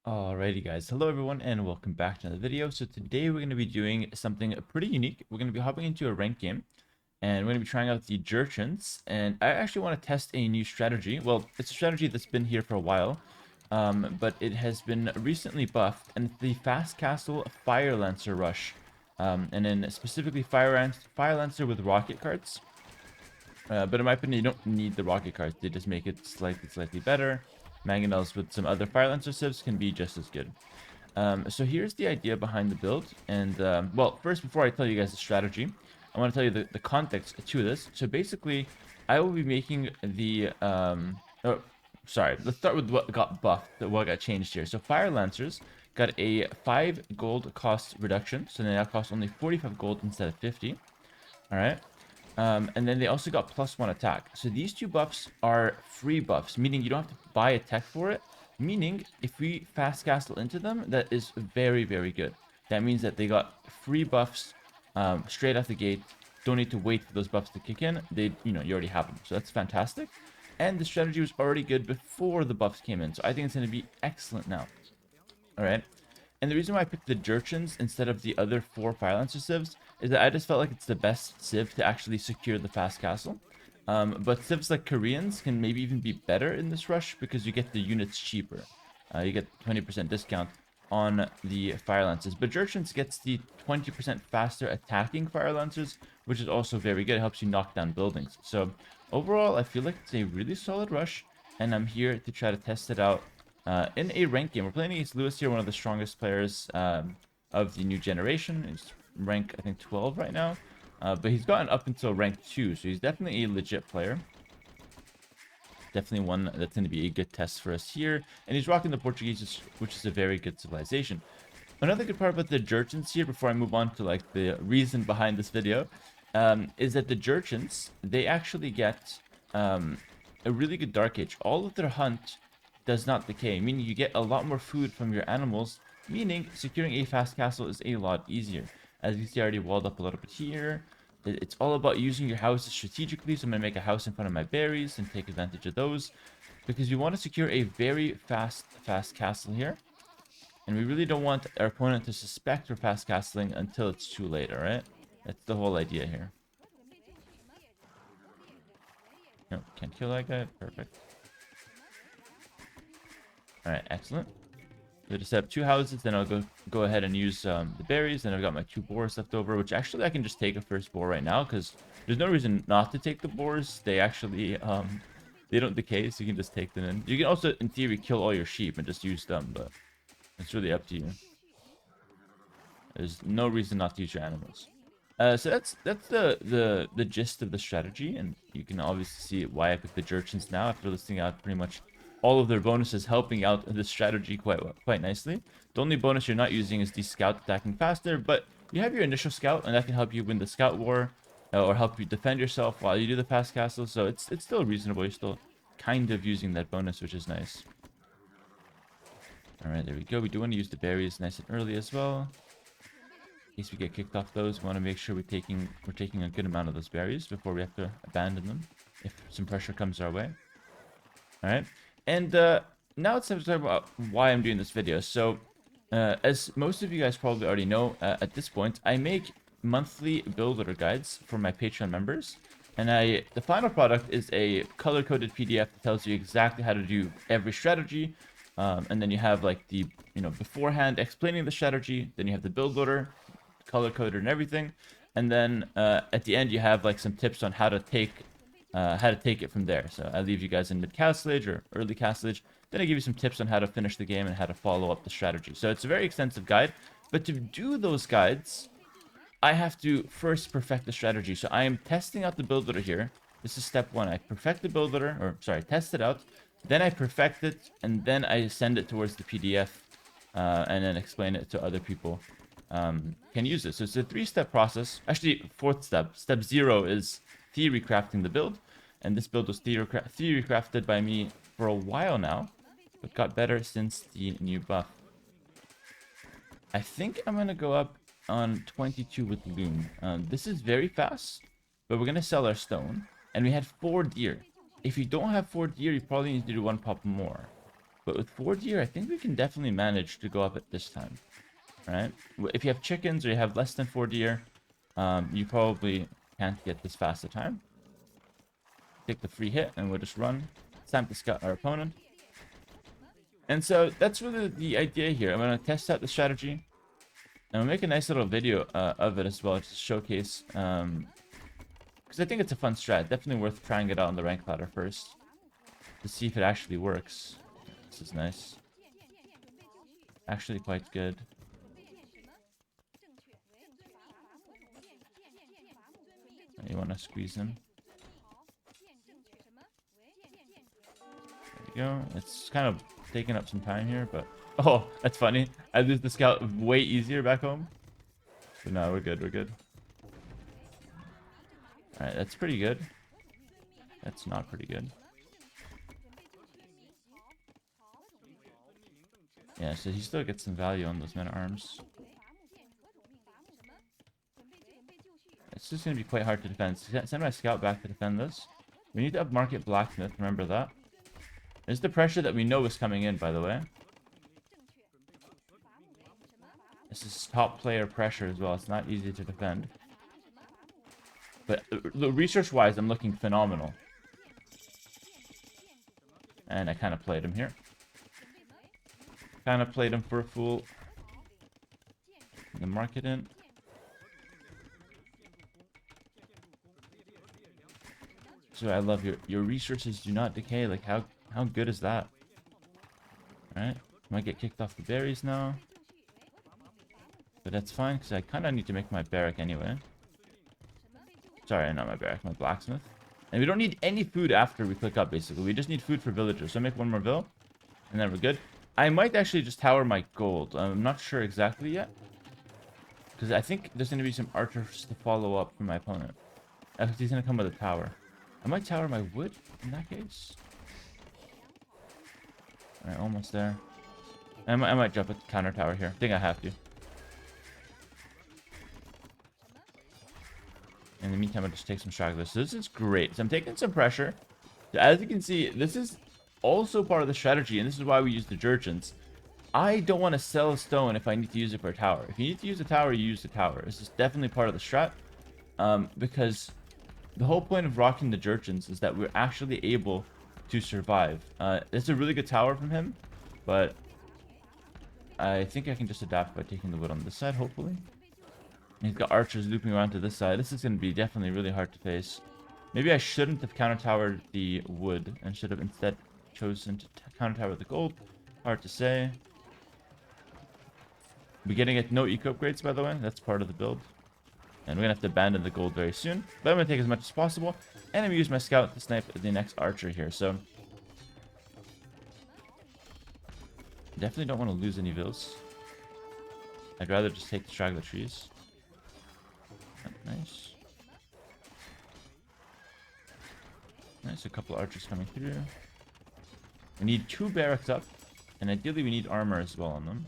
Alrighty guys, hello everyone and welcome back to another video. So today we're going to be doing something pretty unique. We're going to be hopping into a ranked game and we're going to be trying out the Jerchants, and I actually want to test a new strategy. Well, it's a strategy that's been here for a while, but it has been recently buffed, and it's the Fast Castle Fire Lancer Rush. And then specifically Fire Lancer with rocket cards. But in my opinion, you don't need the rocket cards. They just make it slightly better. Mangonels with some other Fire Lancer civs can be just as good. So here's the idea behind the build. And, well, first, before I tell you guys the strategy, I want to tell you the context to this. So basically, I will be making the... oh, sorry, let's start with what got buffed, what got changed here. So Fire Lancers got a 5 gold cost reduction. So they now cost only 45 gold instead of 50. Alright. And then they also got +1 attack. So these two buffs are free buffs, meaning you don't have to buy a tech for it. Meaning, if we fast castle into them, that is very, very good. That means that they got free buffs straight out the gate. Don't need to wait for those buffs to kick in. You already have them. So that's fantastic. And the strategy was already good before the buffs came in. So I think it's going to be excellent now. Alright. And the reason why I picked the Jerchants instead of the other 4 Fire Lancer civs is that I just felt like it's the best civ to actually secure the fast castle. But civs like Koreans can maybe even be better in this rush because you get the units cheaper. You get 20% discount on the Fire Lancers. But Jerchants gets the 20% faster attacking Fire Lancers, which is also very good. It helps you knock down buildings. So overall, I feel like it's a really solid rush, and I'm here to try to test it out in a ranked game. We're playing against Lewis here, one of the strongest players of the new generation. He's rank, I think, 12 right now. But he's gotten up until rank 2, so he's definitely a legit player. Definitely one that's going to be a good test for us here. And he's rocking the Portuguese, which is a very good civilization. Another good part about the Jerchants here, before I move on to like the reason behind this video, is that the Jerchants, they actually get a really good Dark Age. All of their hunt does not decay, meaning you get a lot more food from your animals, meaning securing a fast castle is a lot easier. As you see, I already walled up a little bit here. It's all about using your houses strategically, so I'm going to make a house in front of my berries and take advantage of those, because we want to secure a very fast castle here. And we really don't want our opponent to suspect we're fast castling until it's too late, alright? That's the whole idea here. No, can't kill that guy. Perfect. Alright, excellent. So I just have 2 houses, then I'll go ahead and use the berries. Then I've got my 2 boars left over, which actually I can just take a first boar right now, because there's no reason not to take the boars. They actually, they don't decay, so you can just take them in. You can also, in theory, kill all your sheep and just use them, but it's really up to you. There's no reason not to use your animals. So that's the gist of the strategy, and you can obviously see why I picked the Jerchants now after listing out pretty much all of their bonuses, helping out the strategy quite nicely. The only bonus you're not using is the scout attacking faster, but you have your initial scout, and that can help you win the scout war, or help you defend yourself while you do the fast castle. So it's still reasonable. You're still kind of using that bonus, which is nice. All right, there we go. We do want to use the berries nice and early as well. In case we get kicked off those, we want to make sure we're taking a good amount of those berries before we have to abandon them if some pressure comes our way. All right. And now it's time to talk about why I'm doing this video. So, as most of you guys probably already know, at this point, I make monthly build order guides for my Patreon members. And the final product is a color-coded PDF that tells you exactly how to do every strategy. And then you have like the, beforehand explaining the strategy. Then you have the build order, color-coded and everything. And then at the end, you have like some tips on how to take it from there. So I leave you guys in mid castlage or early castlage. Then I give you some tips on how to finish the game and how to follow up the strategy. So it's a very extensive guide. But to do those guides, I have to first perfect the strategy. So I am testing out the build order here. This is step 1. I perfect the build order, or sorry, test it out. Then I perfect it, and then I send it towards the PDF, and then explain it to other people. Can use it. So it's a 3-step process. Actually, 4th step. Step 0 is theory crafting the build, and this build was theory crafted by me for a while now, but got better since the new buff. I think I'm gonna go up on 22 with Loom. This is very fast, but we're gonna sell our stone, and we had 4 deer. If you don't have 4 deer, you probably need to do 1 pop more, But with 4 deer, I think we can definitely manage to go up at this time. Right? If you have chickens or you have less than 4 deer, you probably can't get this fast a time. Take the free hit and we'll just run. It's time to scout our opponent. And so that's really the idea here. I'm going to test out the strategy. And we'll make a nice little video of it as well to showcase. Because I think it's a fun strat. Definitely worth trying it out on the rank ladder first. To see if it actually works. This is nice. Actually quite good. You want to squeeze him. There you go. It's kind of taking up some time here, but... Oh, that's funny. I lose the scout way easier back home. But no, we're good, we're good. Alright, that's pretty good. That's not pretty good. Yeah, so he still gets some value on those men-at-arms. It's just going to be quite hard to defend. Send my scout back to defend this. We need to upmarket blacksmith, remember that. There's the pressure that we know is coming in, by the way. This is top player pressure as well. It's not easy to defend. But research-wise, I'm looking phenomenal. And I kind of played him here. Kind of played him for a fool. The market in. So I love your resources do not decay. Like how good is that? Alright. Might get kicked off the berries now. But that's fine because I kind of need to make my barrack anyway. Sorry, not my barrack, my blacksmith. And we don't need any food after we click up basically. We just need food for villagers. So I make one more vill. And then we're good. I might actually just tower my gold. I'm not sure exactly yet. Because I think there's going to be some archers to follow up from my opponent. He's going to come with a tower. I might tower my wood in that case. Alright, almost there. I might jump at the counter tower here. I think I have to. In the meantime, I'll just take some stragglers. So this is great. So I'm taking some pressure. So as you can see, this is also part of the strategy, and this is why we use the Jurchens. I don't want to sell a stone if I need to use it for a tower. If you need to use a tower, you use the tower. This is definitely part of the strat. Because the whole point of rocking the Jurchens is that we're actually able to survive. It's a really good tower from him, but I think I can just adapt by taking the wood on this side, hopefully. He's got archers looping around to this side. This is going to be definitely really hard to face. Maybe I shouldn't have counter-towered the wood and should have instead chosen to counter-tower the gold. Hard to say. We're getting no eco upgrades, by the way. That's part of the build. And we're going to have to abandon the gold very soon. But I'm going to take as much as possible. And I'm going to use my scout to snipe the next archer here. So definitely don't want to lose any vills. I'd rather just take the straggler trees. Nice. Nice, a couple archers coming through. We need 2 barracks up. And ideally we need armor as well on them.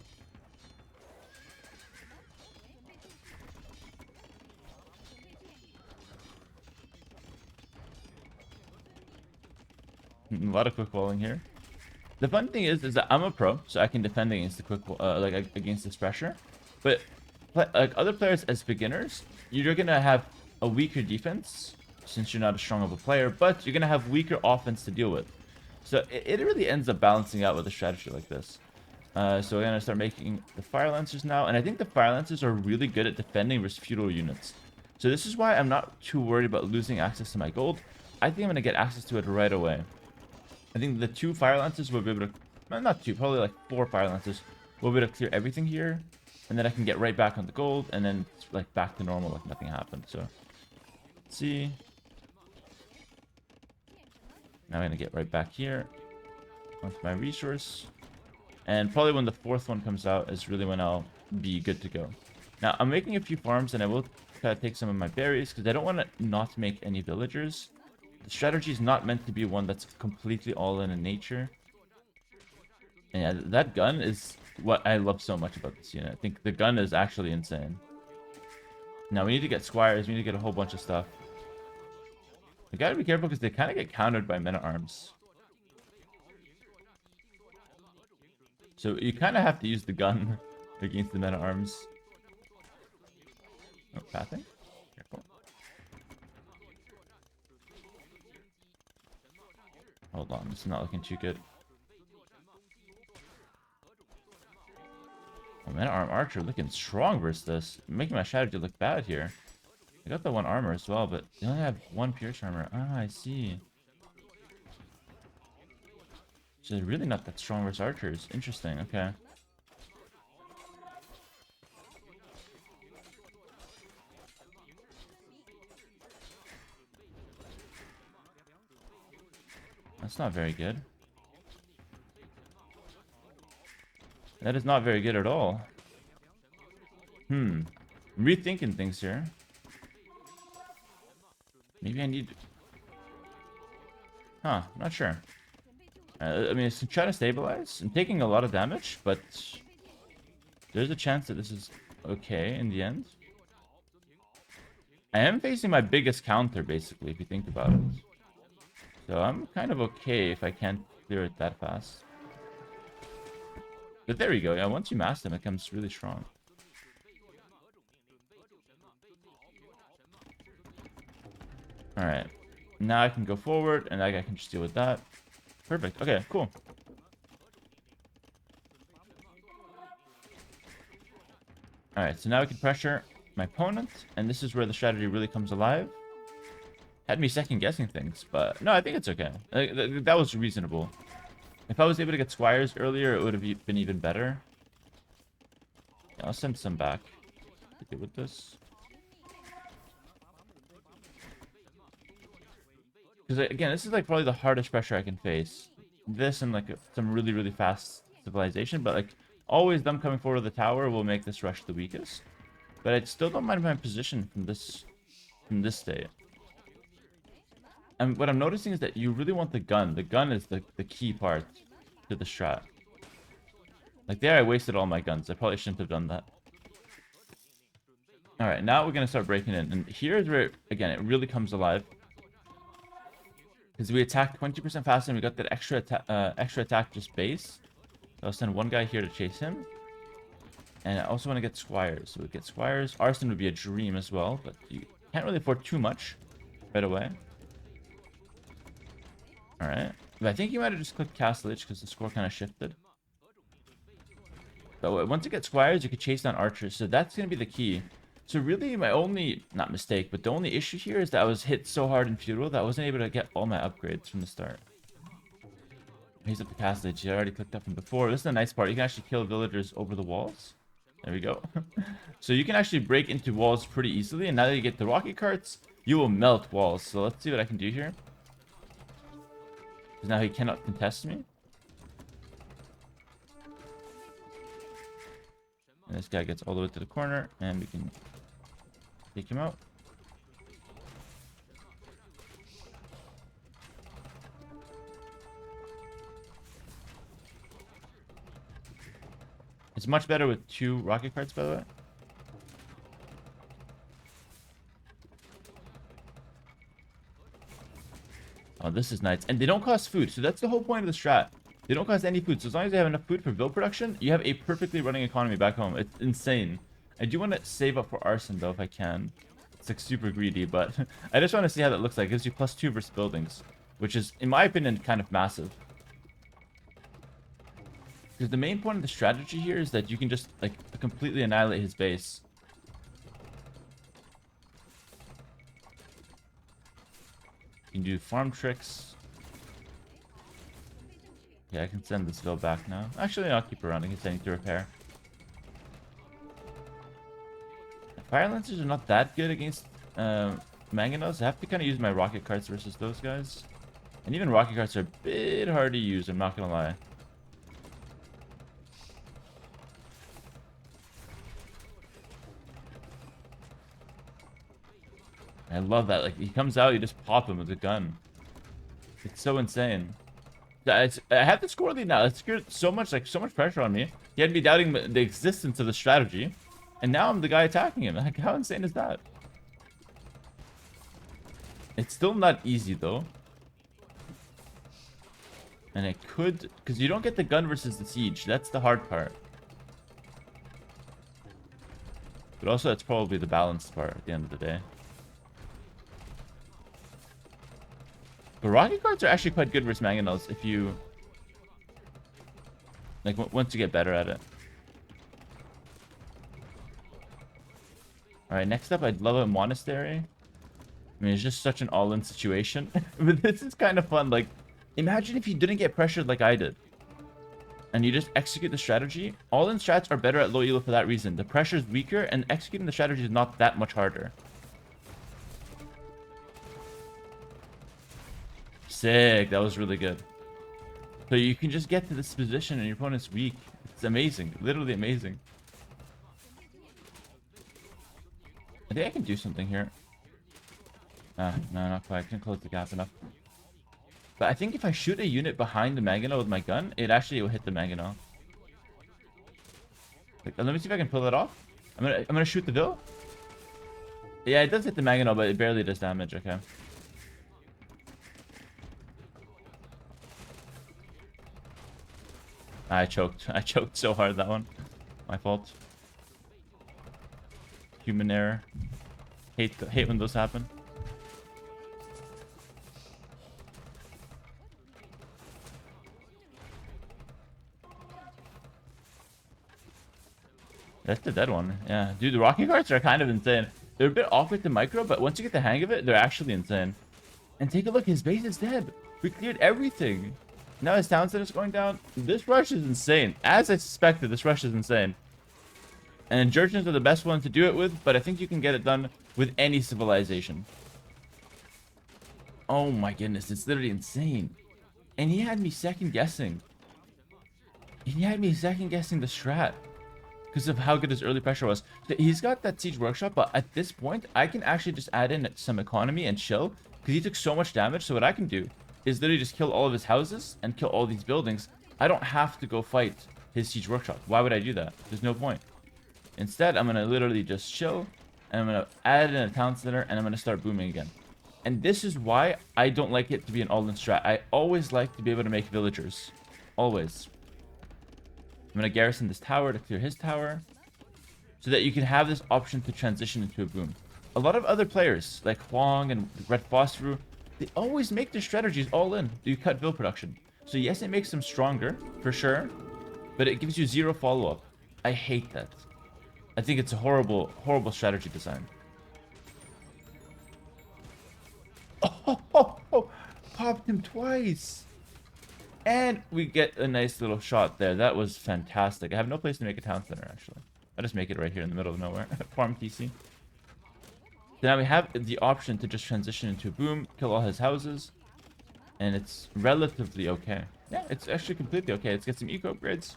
A lot of quick walling here. The fun thing is that I'm a pro, so I can defend against the quick, against this pressure. But like other players as beginners, you're gonna have a weaker defense since you're not as strong of a player, but you're gonna have weaker offense to deal with. So it really ends up balancing out with a strategy like this. So we're gonna start making the fire lancers now, and I think the fire lancers are really good at defending versus feudal units. So this is why I'm not too worried about losing access to my gold. I think I'm gonna get access to it right away. I think the 2 fire lancers will be able to, well, not 2, probably like 4 fire lancers will be able to clear everything here, and then I can get right back on the gold, and then like back to normal like nothing happened. So let's see. Now I'm gonna get right back here onto my resource, and probably when the 4th one comes out is really when I'll be good to go. Now I'm making a few farms, and I will try to take some of my berries because I don't want to not make any villagers. The strategy is not meant to be one that's completely all in nature. And yeah, that gun is what I love so much about this unit. I think the gun is actually insane. Now we need to get squires. We need to get a whole bunch of stuff. We gotta be careful because they kind of get countered by men-at-arms. So you kind of have to use the gun against the men-at-arms. Oh, pathing? Careful. Hold on, this is not looking too good. Oh, men-at-arm archer looking strong versus this. Making my strategy look bad here. I got the one armor as well, but they only have one pierce armor. Ah, I see. So they're really not that strong versus archers. Interesting, okay. That's not very good. That is not very good at all. Rethinking things here. Maybe I need... Huh, not sure. I mean, it's trying to stabilize. I'm taking a lot of damage, but there's a chance that this is okay in the end. I am facing my biggest counter, basically, if you think about it. So I'm kind of okay if I can't clear it that fast. But there we go. Yeah, once you master him, it becomes really strong. Alright. Now I can go forward, and that guy can just deal with that. Perfect. Okay, cool. Alright, so now we can pressure my opponent, and this is where the strategy really comes alive. Had me second-guessing things, but no, I think it's okay. That was reasonable. If I was able to get squires earlier, it would have been even better. Yeah, I'll send some back to deal with this. Because, again, this is like probably the hardest pressure I can face. This and like some really, really fast civilization. But like always them coming forward to the tower will make this rush the weakest. But I still don't mind my position from this state. And what I'm noticing is that you really want the gun. The gun is the key part to the strat. Like there I wasted all my guns. I probably shouldn't have done that. Alright, now we're going to start breaking in. And here's where, again, it really comes alive. Because we attacked 20% faster and we got that extra attack just base. So I'll send one guy here to chase him. And I also want to get squires. So we get squires. Arson would be a dream as well, but you can't really afford too much right away. Alright. But I think you might have just clicked Castle Lich because the score kind of shifted. But once you get squires, you can chase down archers. So that's going to be the key. So really, my only, not mistake, but the only issue here is that I was hit so hard in Feudal that I wasn't able to get all my upgrades from the start. He's up the Castle Lich. I already clicked up from before. This is the nice part. You can actually kill villagers over the walls. There we go. So you can actually break into walls pretty easily. And now that you get the rocket carts, you will melt walls. So let's see what I can do here. Because now he cannot contest me. And this guy gets all the way to the corner. And we can take him out. It's much better with 2 rocket carts, by the way. Oh, this is nice. And they don't cost food. So that's the whole point of the strat. They don't cost any food. So as long as they have enough food for build production, you have a perfectly running economy back home. It's insane. I do want to save up for arson, though, if I can. It's like super greedy, but I just want to see how that looks like. It gives you +2 versus buildings, which is, in my opinion, kind of massive. Because the main point of the strategy here is that you can just, like, completely annihilate his base. You can do farm tricks. Yeah, I can send this bill back now. Actually, I'll keep her running. It's sending to repair. Fire Lancers are not that good against Mangonels. I have to kind of use my rocket carts versus those guys. And even rocket carts are a bit hard to use, I'm not going to lie. I love that. Like, he comes out, you just pop him with a gun. It's so insane. I have the score lead now. It's secured so much pressure on me. He had me doubting the existence of the strategy. And now I'm the guy attacking him. Like, how insane is that? It's still not easy, though. And it could... Because you don't get the gun versus the siege. That's the hard part. But also, that's probably the balanced part at the end of the day. But rocket cards are actually quite good versus mangonels if you... Like, once you get better at it. Alright, next up, I'd love a monastery. I mean, it's just such an all-in situation. But this is kind of fun. Like, imagine if you didn't get pressured like I did. And you just execute the strategy. All-in strats are better at low elo for that reason. The pressure is weaker, and executing the strategy is not that much harder. Sick. That was really good. So you can just get to this position and your opponent's weak. It's amazing. Literally amazing. I think I can do something here. No, not quite. I can't close the gap enough. But I think if I shoot a unit behind the Mangonel with my gun, it actually will hit the Mangonel. Let me see if I can pull it off. I'm gonna shoot the Vil. Yeah, it does hit the Mangonel, but it barely does damage. Okay. I choked. I choked so hard that one. My fault. Human error. Hate when those happen. That's the dead one. Yeah, dude, the rocking carts are kind of insane. They're a bit awkward to micro, but once you get the hang of it, they're actually insane. And take a look, his base is dead. We cleared everything. Now his town center is going down. This rush is insane. As I suspected, this rush is insane. And Jurchens are the best one to do it with, but I think you can get it done with any civilization. Oh my goodness, it's literally insane. And he had me second guessing. He had me second guessing the strat. Because of how good his early pressure was. So he's got that siege workshop, but at this point, I can actually just add in some economy and chill. Because he took so much damage, so what I can do is literally just kill all of his houses and kill all these buildings. I don't have to go fight his siege workshop. Why would I do that? There's no point. Instead, I'm going to literally just chill. And I'm going to add in a town center, and I'm going to start booming again. And this is why I don't like it to be an all-in strat. I always like to be able to make villagers. Always. I'm going to garrison this tower to clear his tower. So that you can have this option to transition into a boom. A lot of other players, like Huang and Red Phosphor, they always make their strategies all in. You cut build production. So yes, it makes them stronger, for sure. But it gives you zero follow-up. I hate that. I think it's a horrible, horrible strategy design. Oh, popped him twice. And we get a nice little shot there. That was fantastic. I have no place to make a town center, actually. I'll just make it right here in the middle of nowhere. Farm TC. So now we have the option to just transition into a boom, kill all his houses. And it's relatively okay. Yeah, it's actually completely okay. Let's get some eco upgrades.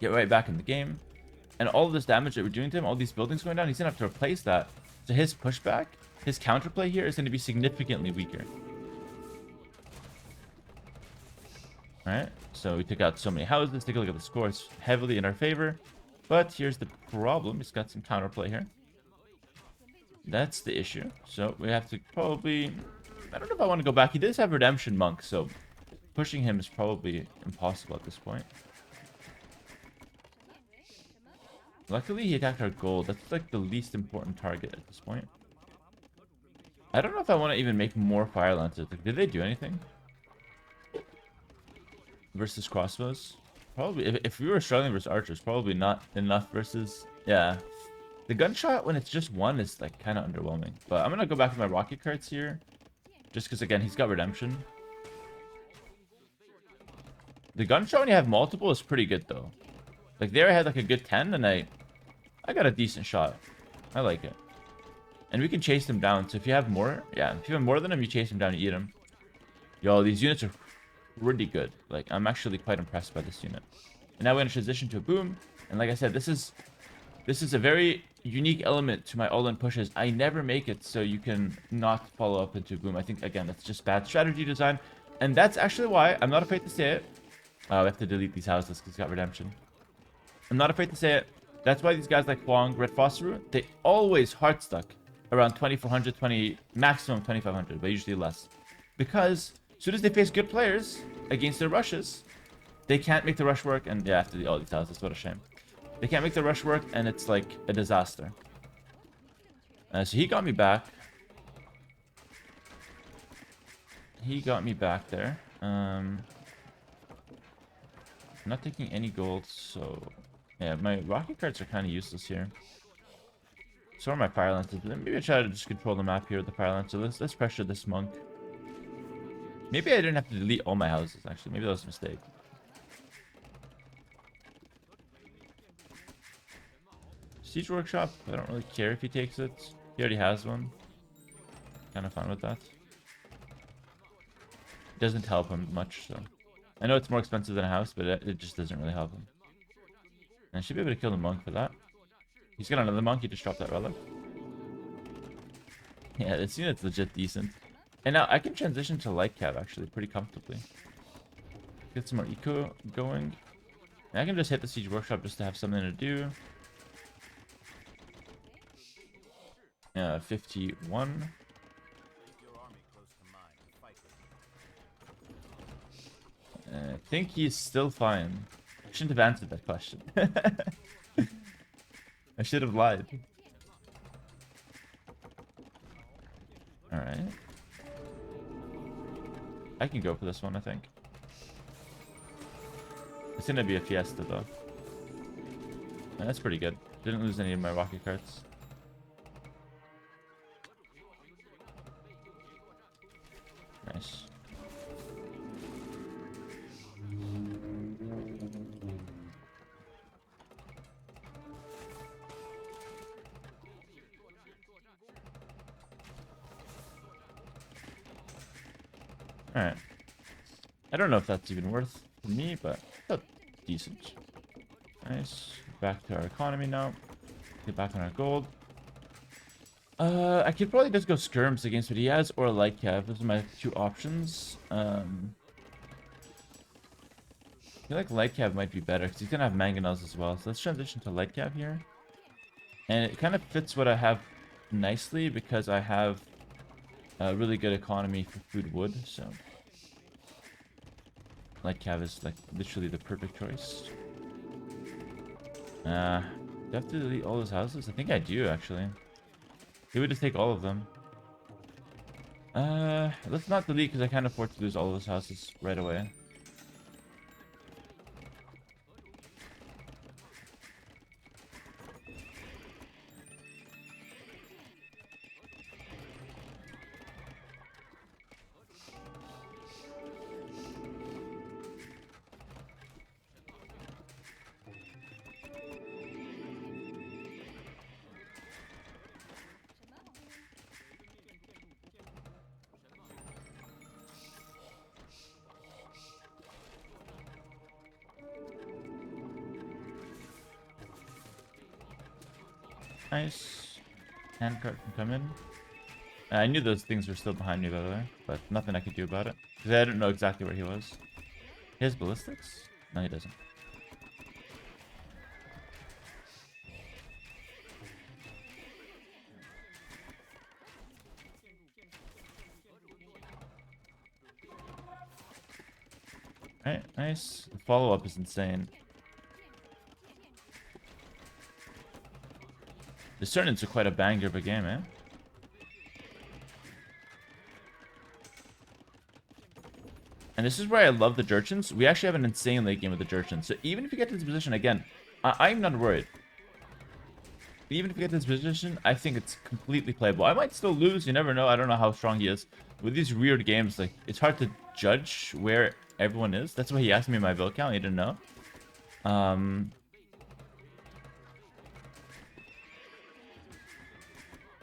Get right back in the game. And all of this damage that we're doing to him, all these buildings going down, he's going to have to replace that. So his pushback, his counterplay here is going to be significantly weaker. Alright, so we took out so many houses. Take a look at the score. It's heavily in our favor. But here's the problem. He's got some counterplay here. That's the issue. So we have to probably... I don't know if I want to go back. He does have Redemption Monk, so pushing him is probably impossible at this point. Luckily, he attacked our gold. That's like the least important target at this point. I don't know if I want to even make more fire lancers. Like, did they do anything? Versus crossbows? Probably. If we were struggling versus archers, probably not enough versus... Yeah. The gunshot, when it's just one, is like kind of underwhelming. But I'm going to go back to my rocket carts here. Just because, again, he's got redemption. The gunshot when you have multiple is pretty good, though. Like, there I had like a good 10, and I got a decent shot. I like it. And we can chase them down. So if you have more, yeah, if you have more than them, you chase them down and eat them. Yo, these units are really good. Like, I'm actually quite impressed by this unit. And now we're going to transition to a boom. And like I said, this is a very unique element to my all-in pushes. I never make it so you can not follow up into a boom. I think, again, that's just bad strategy design. And that's actually why I'm not afraid to say it. We have to delete these houses because he's got redemption. I'm not afraid to say it. That's why these guys like Huang, Red Phosphor, they always hard stuck around 2400, maximum 2500, but usually less. Because As soon as they face good players against their rushes, they can't make the rush work. And yeah, after all these houses, what a shame. They can't make the rush work, and it's like a disaster. So he got me back. He got me back there. I'm not taking any gold, so yeah, my rocket cards are kind of useless here. So are my fire lances. Maybe I try to just control the map here with the fire lance. So let's pressure this monk. Maybe I didn't have to delete all my houses. Actually, maybe that was a mistake. Siege workshop. I don't really care if he takes it. He already has one. Kind of fine with that. Doesn't help him much, so I know it's more expensive than a house, but it just doesn't really help him. And I should be able to kill the monk for that. He's got another monk. He just dropped that relic. Yeah, this unit's legit decent. And now I can transition to light cav actually pretty comfortably. Get some more eco going. And I can just hit the siege workshop just to have something to do. 51. I think he's still fine. I shouldn't have answered that question. I should have lied. Alright. I can go for this one, I think. It's gonna be a fiesta, though. Yeah, that's pretty good. Didn't lose any of my rocket cards. Nice. Alright. I don't know if that's even worth for me, but that's decent. Nice. Back to our economy now. Get back on our gold. I could probably just go skirms against what he has, or light cav. Those are my two options. I feel like light cav might be better, because he's going to have mangonels as well. So let's transition to light cav here. And it kind of fits what I have nicely, because I have a really good economy for food wood, so light cav is like literally the perfect choice. Do I have to delete all those houses? I think I do, actually. He would just take all of them. Let's not delete, because I can't afford to lose all of those houses right away. Nice. Handcart can come in. I knew those things were still behind me, by the way, but nothing I could do about it. Because I didn't know exactly where he was. He has ballistics? No, he doesn't. Alright, nice. The follow-up is insane. This turned into quite a banger of a game, eh? And this is where I love the Jurchens. We actually have an insane late game with the Jurchens. So even if you get to this position, again, I'm not worried. Even if you get to this position, I think it's completely playable. I might still lose. You never know. I don't know how strong he is. With these weird games, like, it's hard to judge where everyone is. That's why he asked me my build count. He didn't know.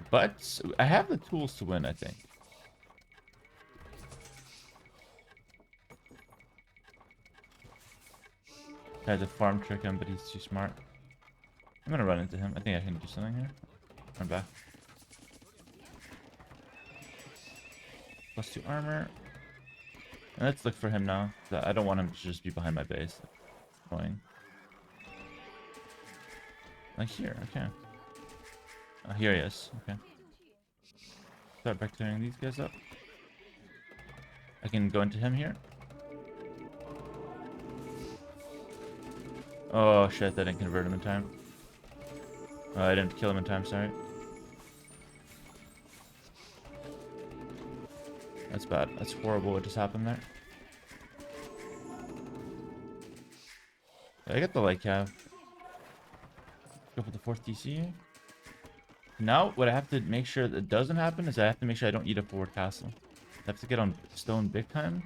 But I have the tools to win, I think. Tried to farm trick him, but he's too smart. I'm gonna run into him. I think I can do something here. Run back. +2 armor. And let's look for him now. I don't want him to just be behind my base. That's annoying. Like here, okay. Here he is. Okay. Start back clearing these guys up. I can go into him here. Oh shit, that didn't convert him in time. Oh, I didn't kill him in time, sorry. That's bad. That's horrible what just happened there. I get the light cav. Go for the 4th DC. Now, what I have to make sure that doesn't happen is I have to make sure I don't eat a forward castle. I have to get on stone big time.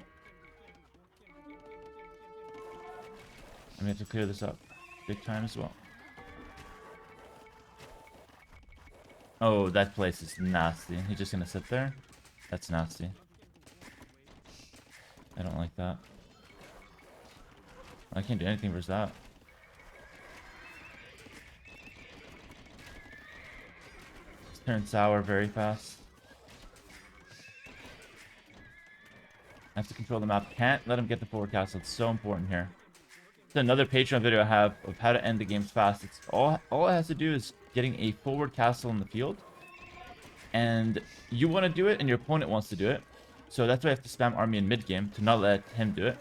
And we have to clear this up big time as well. Oh, that place is nasty. He's just gonna sit there? That's nasty. I don't like that. I can't do anything versus that. It's turned sour very fast. I have to control the map. Can't let him get the forward castle. It's so important here. It's another Patreon video I have of how to end the games fast. It's all it has to do is getting a forward castle in the field. And you want to do it and your opponent wants to do it. So that's why I have to spam army in mid game to not let him do it.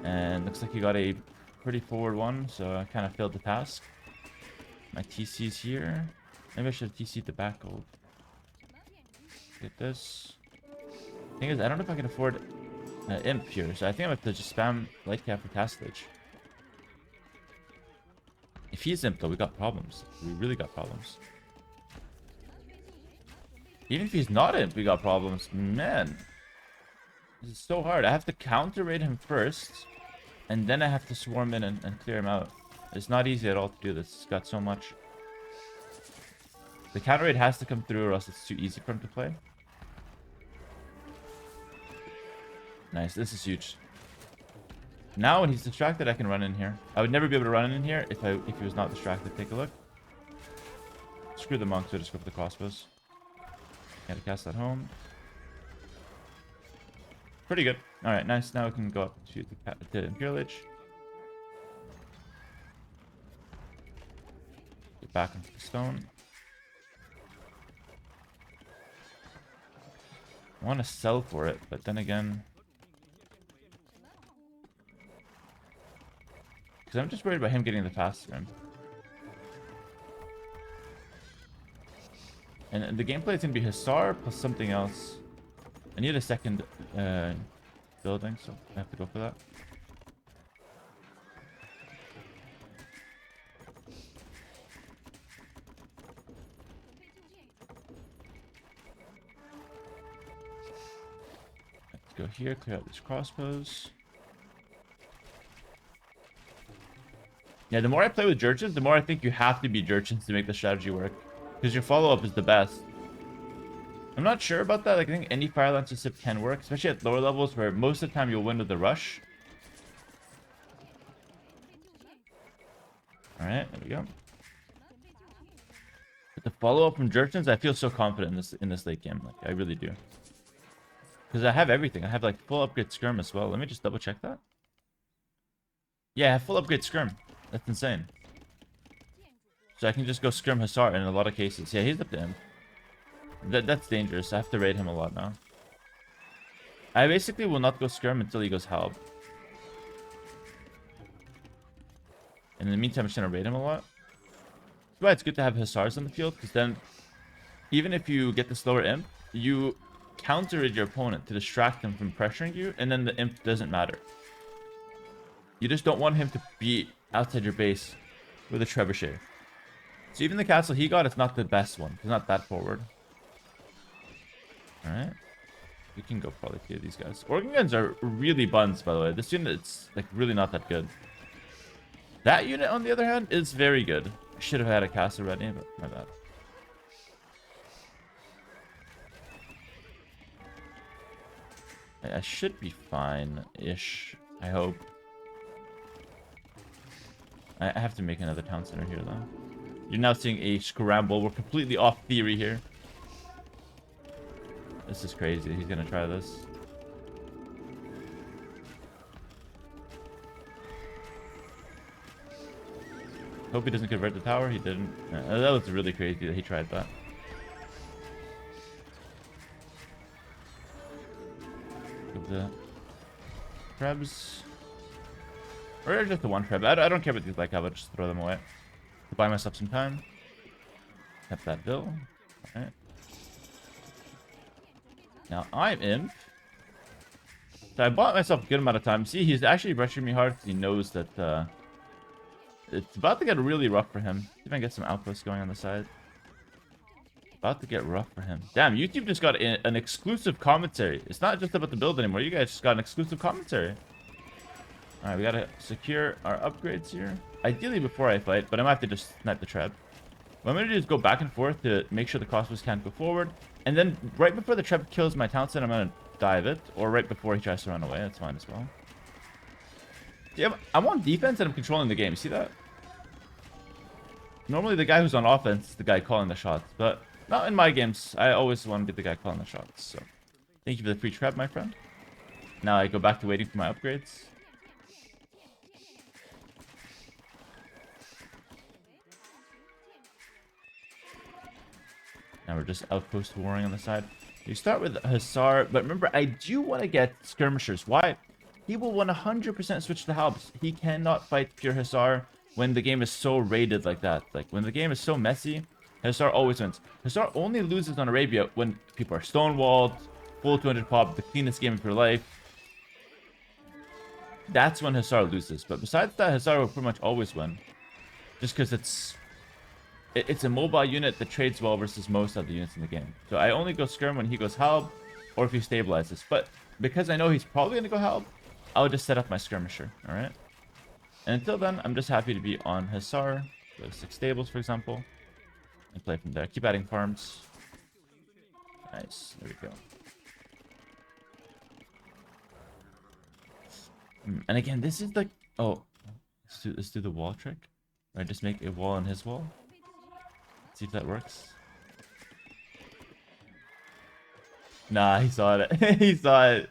And looks like he got a pretty forward one, so I kind of failed the task. My TC's here. Maybe I should have TC'd the back gold. Get this. Thing is, I don't know if I can afford imp here, so I think I'm going to just spam light cap for task stage. If he's imp though, we got problems. We really got problems. Even if he's not imp, we got problems. Man. This is so hard. I have to counter raid him first. And then I have to swarm in and clear him out. It's not easy at all to do this. It's got so much. The counter raid has to come through or else it's too easy for him to play. Nice. This is huge. Now when he's distracted, I can run in here. I would never be able to run in here if he was not distracted. Take a look. Screw the monk, so just go for the crossbows. Gotta cast that home. Pretty good. Alright, nice. Now we can go up to the Imperial Age. Get back into the stone. I want to sell for it, but then again... Because I'm just worried about him getting the fast rim. And the gameplay is going to be Hussar plus something else. I need a second building, so I have to go for that. Let's go here, clear out these crossbows. Yeah, the more I play with Jurchens, the more I think you have to be Jurchens to make the strategy work. Because your follow-up is the best. I'm not sure about that. Like, I think any Fire Lancer sip can work, especially at lower levels where most of the time you'll win with the rush. Alright, there we go. With the follow-up from Jurchens, I feel so confident in this late game. Like, I really do. Because I have everything. I have like full upgrade skirm as well. Let me just double check that. Yeah, I have full upgrade skirm. That's insane. So I can just go skirm Hussar in a lot of cases. Yeah, he's up to him. That's dangerous. I have to raid him a lot now. I basically will not go skirm until he goes Halb. And in the meantime, I'm just going to raid him a lot. That's why it's good to have Hussars on the field, because then even if you get the slower imp, you counter raid your opponent to distract him from pressuring you, and then the imp doesn't matter. You just don't want him to be outside your base with a trebuchet. So even the castle he got, it's not the best one. It's not that forward. Alright. We can go probably clear these guys. Organ guns are really buns, by the way. This unit, it's like really not that good. That unit, on the other hand, is very good. I should have had a castle ready, but my bad. I should be fine-ish, I hope. I have to make another town center here, though. You're now seeing a scramble. We're completely off theory here. This is crazy. He's gonna try this. Hope he doesn't convert the tower. He didn't. That was really crazy that he tried that. the trebs. Or just the one treb. I don't care about these like I would just throw them away. To buy myself some time. Kept that bill. Alright. Now I'm imp. So I bought myself a good amount of time. See, he's actually rushing me hard because he knows that it's about to get really rough for him. See if I can get some outposts going on the side. About to get rough for him. Damn, YouTube just got an exclusive commentary. It's not just about the build anymore. You guys just got an exclusive commentary. Alright, we gotta secure our upgrades here. Ideally before I fight, but I might have to just snipe the trap. What I'm gonna do is go back and forth to make sure the crossbows can't go forward. And then right before the trap kills my townsend, I'm gonna dive it. Or right before he tries to run away. That's fine as well. Yeah, I'm on defense and I'm controlling the game. You see that? Normally the guy who's on offense is the guy calling the shots. But not in my games. I always want to be the guy calling the shots. So thank you for the free trap, my friend. Now I go back to waiting for my upgrades. Now we're just outpost warring on the side. You start with Hussar, but remember, I do want to get skirmishers. Why? He will 100% switch to Halbs. He cannot fight pure Hussar when the game is so raided like that. Like, when the game is so messy, Hussar always wins. Hussar only loses on Arabia when people are stonewalled, full 200 pop, the cleanest game of your life. That's when Hussar loses. But besides that, Hussar will pretty much always win. Just because it's a mobile unit that trades well versus most of the units in the game. So I only go skirm when he goes Halb, or if he stabilizes. But because I know he's probably going to go Halb, I'll just set up my skirmisher, alright? And until then, I'm just happy to be on Hussar, go 6 stables, for example, and play from there. Keep adding farms. Nice, there we go. And again, this is like... Oh, let's do the wall trick. Or just make a wall on his wall. See if that works. Nah, he saw it. He saw it.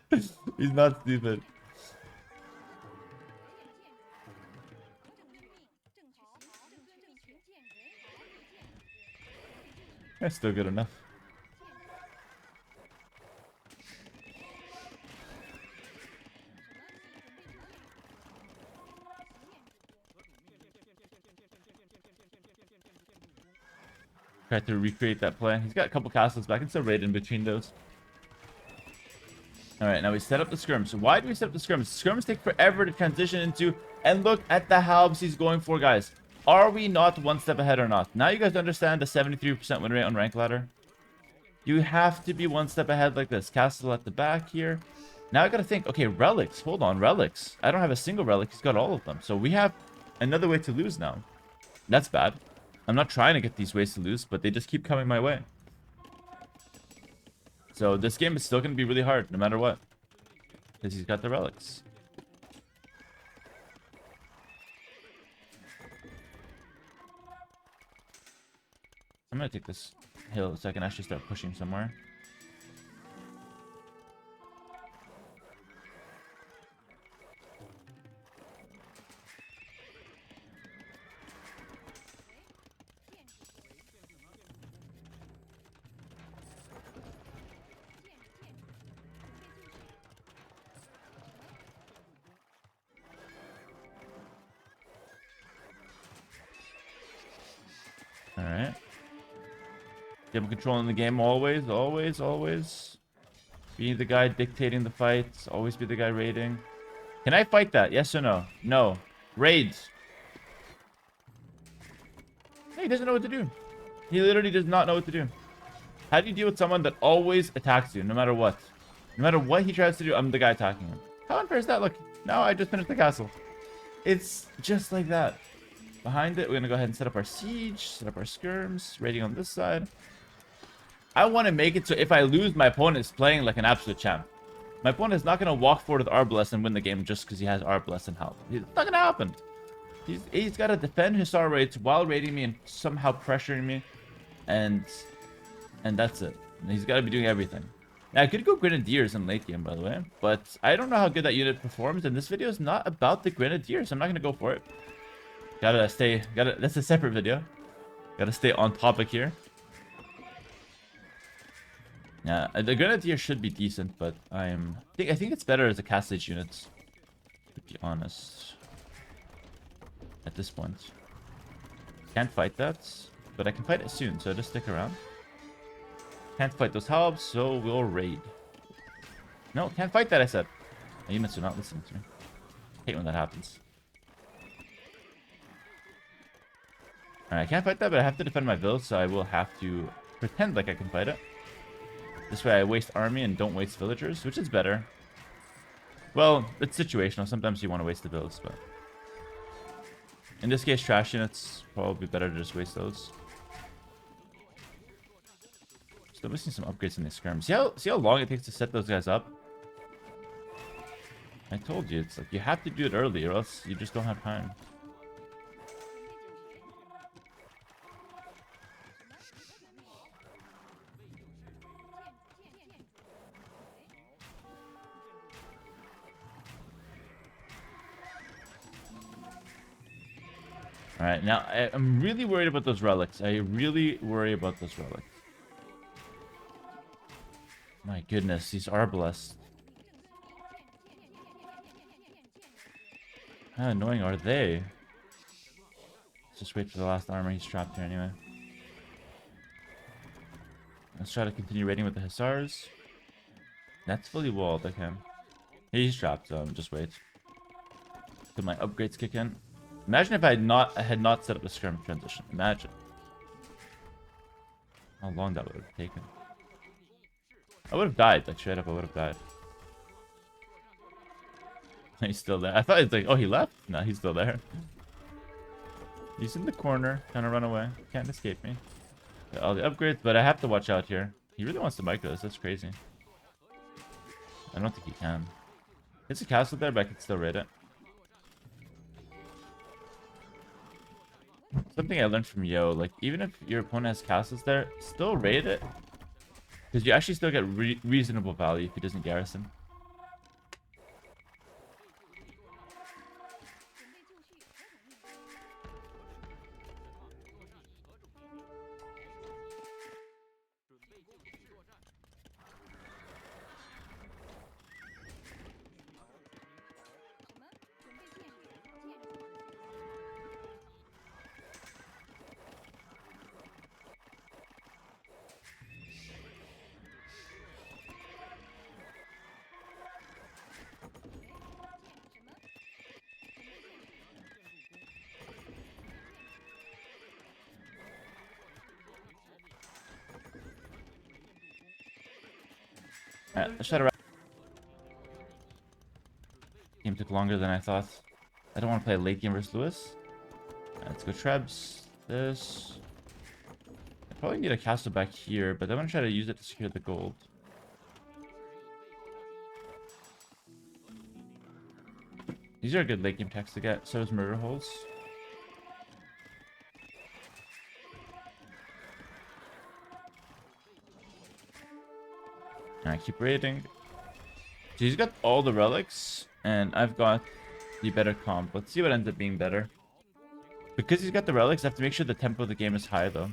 He's not stupid. That's still good enough. Tried to recreate that play. He's got a couple castles back. It's a raid in between those. Alright, now we set up the skirms. So why do we set up the skirms? Skirms take forever to transition into. And look at the halbs he's going for, guys. Are we not one step ahead or not? Now you guys understand the 73% win rate on rank ladder. You have to be one step ahead like this. Castle at the back here. Now I gotta think, okay, relics. Hold on, relics. I don't have a single relic. He's got all of them. So we have another way to lose now. That's bad. I'm not trying to get these ways to lose, but they just keep coming my way. So this game is still going to be really hard, no matter what. Because he's got the relics. I'm going to take this hill so I can actually start pushing somewhere. Alright. I'm controlling the game always, always, always. Be the guy dictating the fights. Always be the guy raiding. Can I fight that? Yes or no? No. Raids. Hey, he doesn't know what to do. He literally does not know what to do. How do you deal with someone that always attacks you, no matter what? No matter what he tries to do, I'm the guy attacking him. How unfair is that? Look, now I just finished the castle. It's just like that. Behind it, we're going to go ahead and set up our siege, set up our skirms, raiding on this side. I want to make it so if I lose, my opponent is playing like an absolute champ. My opponent is not going to walk forward with Arbalest and win the game just because he has Arbalest and health. It's not going to happen. He's got to defend his Hussar raids while raiding me and somehow pressuring me. And that's it. And he's got to be doing everything. Now, I could go Grenadiers in late game, by the way. But I don't know how good that unit performs. And this video is not about the Grenadiers. I'm not going to go for it. That's a separate video. Gotta stay on topic here. Yeah, the Grenadier should be decent, but I think it's better as a Castlage unit, to be honest. At this point. Can't fight that, but I can fight it soon, so just stick around. Can't fight those halbs, so we'll raid. No, can't fight that, I said. My units are not listening to me. Hate when that happens. Alright, I can't fight that, but I have to defend my village, so I will have to pretend like I can fight it. This way I waste army and don't waste villagers, which is better. Well, it's situational. Sometimes you want to waste the builds, but... in this case, trash units, probably better to just waste those. Still missing some upgrades in the skirm. See how long it takes to set those guys up? I told you, it's like you have to do it early or else you just don't have time. Alright, now I'm really worried about those relics. I really worry about those relics. My goodness, these are blessed. How annoying are they? Let's just wait for the last armor. He's trapped here anyway. Let's try to continue raiding with the Hussars. That's fully walled, okay. He's trapped, so just wait. Till my upgrades kick in. Imagine if I had not set up a skirm transition. Imagine. How long that would have taken. I would have died, like straight up I would have died. He's still there. I thought it's like, oh, he left? No, he's still there. He's in the corner, trying to run away. Can't escape me. Got all the upgrades, but I have to watch out here. He really wants to micro this. That's crazy. I don't think he can. It's a castle there, but I can still raid it. Something I learned from Yo, like, even if your opponent has castles there, still raid it. Because you actually still get reasonable value if he doesn't garrison. Alright, let's try to... Game took longer than I thought. I don't want to play a late game versus Lewis. Let's go Trebs. This. I probably need a castle back here, but I'm going to try to use it to secure the gold. These are good late game techs to get. So is murder holes. Alright, keep raiding. So he's got all the relics, and I've got the better comp. Let's see what ends up being better. Because he's got the relics, I have to make sure the tempo of the game is high, though.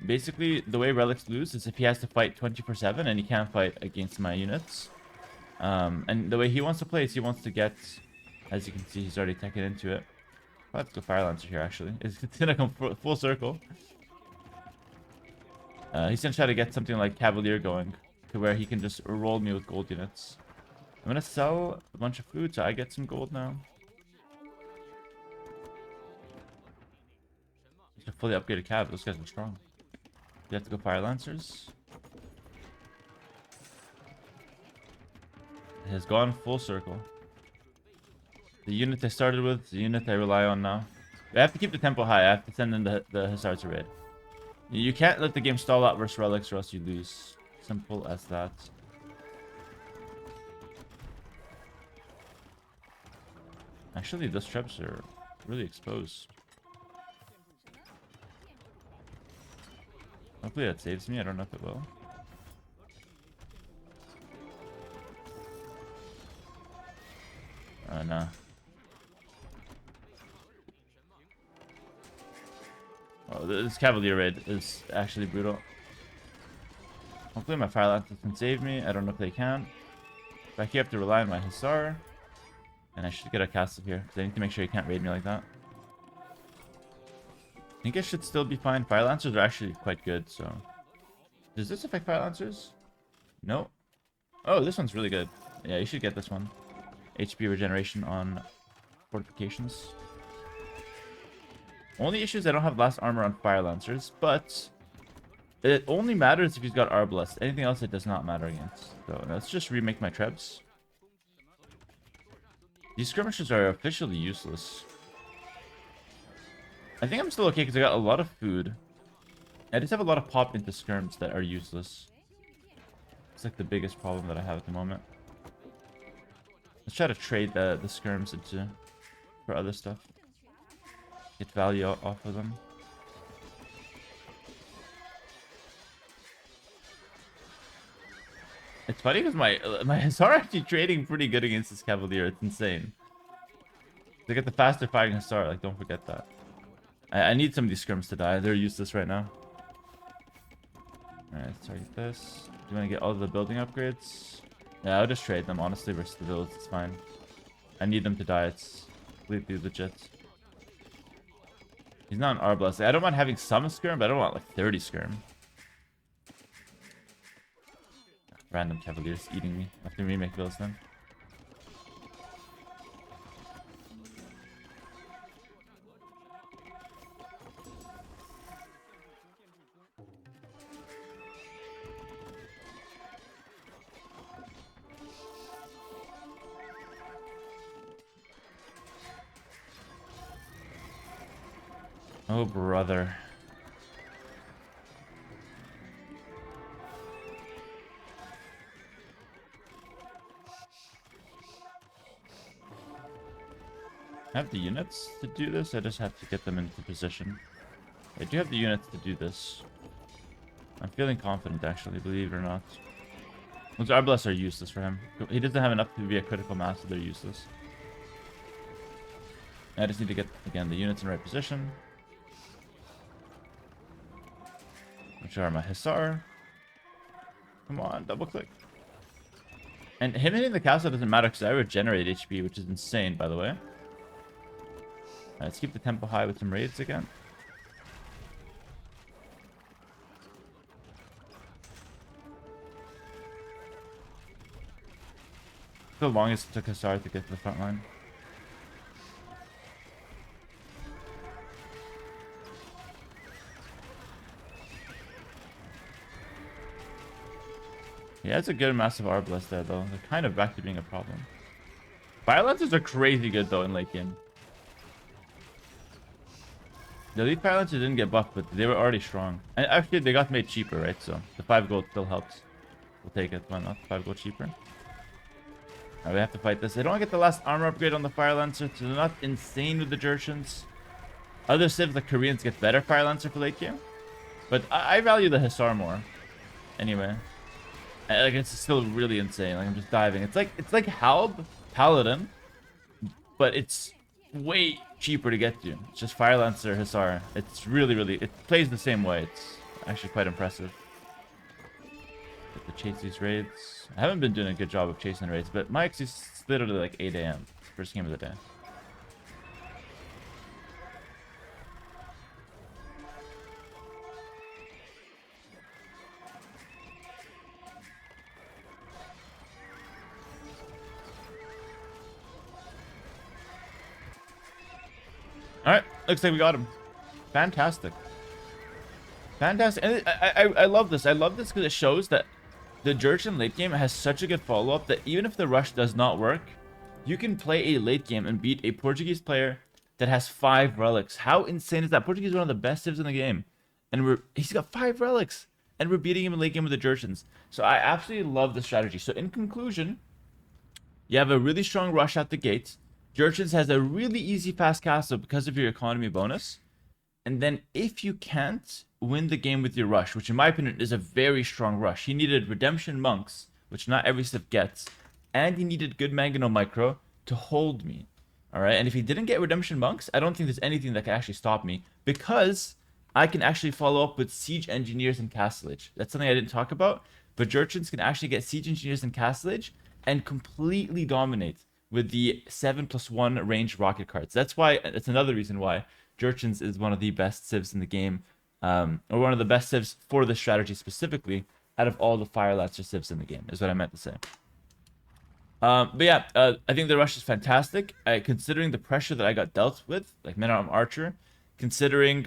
Basically, the way relics lose is if he has to fight 24/7, and he can't fight against my units. And the way he wants to play is he wants to get... As you can see, he's already taken into it. I'll have to go Fire Lancer here, actually. It's gonna come full circle. He's gonna try to get something like Cavalier going, to where he can just roll me with gold units. I'm gonna sell a bunch of food, so I get some gold now. He's a fully upgraded cav. Those guys are strong. You have to go Fire Lancers. It has gone full circle. The unit I started with, the unit I rely on now. I have to keep the tempo high. I have to send in the Hussars to raid. You can't let the game stall out versus relics or else you lose. Simple as that. Actually, those traps are really exposed. Hopefully that saves me. I don't know if it will. Oh, no. Oh, this Cavalier raid is actually brutal. Hopefully my Fire Lancers can save me. I don't know if they can. But I keep have to rely on my Hussar. And I should get a castle here, because I need to make sure he can't raid me like that. I think I should still be fine. Fire Lancers are actually quite good, so... Does this affect Fire Lancers? No. Oh, this one's really good. Yeah, you should get this one. HP regeneration on fortifications. Only issue is I don't have last armor on Fire Lancers, but... It only matters if he's got Arbalest. Anything else it does not matter against. So let's just remake my Trebs. These skirmishes are officially useless. I think I'm still okay because I got a lot of food. I just have a lot of pop into skirms that are useless. It's like the biggest problem that I have at the moment. Let's try to trade the skirms into for other stuff. Get value off of them. It's funny because my Hussar are actually trading pretty good against this Cavalier. It's insane. They get the faster fighting Hussar. Like, don't forget that. I need some of these skirms to die. They're useless right now. Alright, let's target this. Do you want to get all of the building upgrades? Yeah, I'll just trade them. Honestly, versus the village, it's fine. I need them to die. It's completely legit. He's not an Arbalest. I don't mind having some skirm, but I don't want like 30 skirm. Random Cavaliers eating me. I have to remake those then. Oh, brother. I have the units to do this. I just have to get them into position. I do have the units to do this. I'm feeling confident, actually, believe it or not. Those Arbalests are useless for him. He doesn't have enough to be a critical mass, so they're useless. I just need to get, again, the units in the right position. Which are my Hussar. Come on, double click. And him hitting the castle doesn't matter because I regenerate HP, which is insane, by the way. Let's keep the tempo high with some raids again. The longest it took Hussar to get to the front line. Yeah, it's a good massive Arbalest there, though. They're kind of back to being a problem. Fire Lancers are crazy good, though, in late game. The elite Fire Lancers didn't get buffed, but they were already strong. And actually, they got made cheaper, right? So the 5 gold still helps. We'll take it. Why not? 5 gold cheaper. Alright, we have to fight this. They don't get the last armor upgrade on the Fire Lancer, so they're not insane with the Jurchens. Other civs, like Koreans, get better Fire Lancer for late game. But I value the Hussar more. Anyway. Like, it's still really insane. Like, I'm just diving. It's like Halb Paladin, but it's way cheaper to get to. It's just Fire Lancer Hussar. It's really, it plays the same way. It's actually quite impressive. Get to chase these raids. I haven't been doing a good job of chasing raids, but my XP is literally like 8 AM. First game of the day. Alright, looks like we got him. Fantastic. Fantastic. And I love this. I love this because it shows that the Jurchen late game has such a good follow-up that even if the rush does not work, you can play a late game and beat a Portuguese player that has 5 relics. How insane is that? Portuguese is one of the best civs in the game. And he's got 5 relics. And we're beating him in late game with the Jurchens. So I absolutely love the strategy. So in conclusion, you have a really strong rush out the gate. Jurchens has a really easy fast castle because of your economy bonus. And then if you can't win the game with your rush, which in my opinion is a very strong rush. He needed Redemption Monks, which not every civ gets. And he needed good Mangano Micro to hold me. Alright, and if he didn't get Redemption Monks, I don't think there's anything that can actually stop me. Because I can actually follow up with Siege Engineers and Castlage. That's something I didn't talk about. but Jurchens can actually get Siege Engineers and Castle Age and completely dominate with the 7+1 range rocket cards. That's why, that's another reason why Jurchens is one of the best civs in the game, or one of the best civs for this strategy specifically, out of all the Fire Lancer civs in the game, is what I meant to say. But yeah, I think the rush is fantastic. Considering the pressure that I got dealt with, like Men-at-Arm Archer, considering,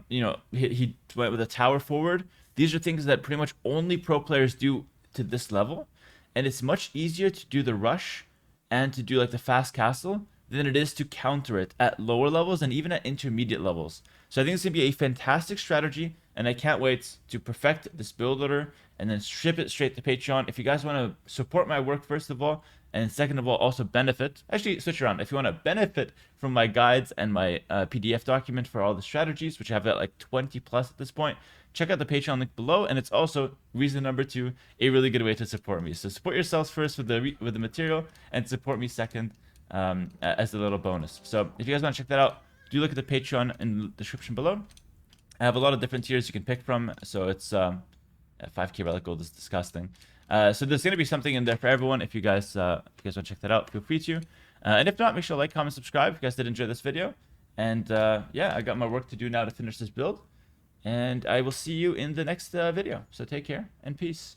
you know, he went with a tower forward. These are things that pretty much only pro players do to this level. And it's much easier to do the rush and to do like the fast castle than it is to counter it at lower levels and even at intermediate levels. So I think it's going to be a fantastic strategy, and I can't wait to perfect this build order and then ship it straight to Patreon. If you guys want to support my work, first of all, and second of all, also benefit, actually switch around. If you want to benefit from my guides and my PDF document for all the strategies, which I have at like 20 plus at this point, check out the Patreon link below. And it's also reason number 2, a really good way to support me. So support yourselves first with the material, and support me second as a little bonus. So if you guys want to check that out, do look at the Patreon in the description below. I have a lot of different tiers you can pick from, so it's 5k relic gold is disgusting. So there's going to be something in there for everyone. If you guys want to check that out, feel free to. And if not, make sure to like, comment, subscribe if you guys did enjoy this video. And yeah, I got my work to do now to finish this build. And I will see you in the next video. So take care and peace.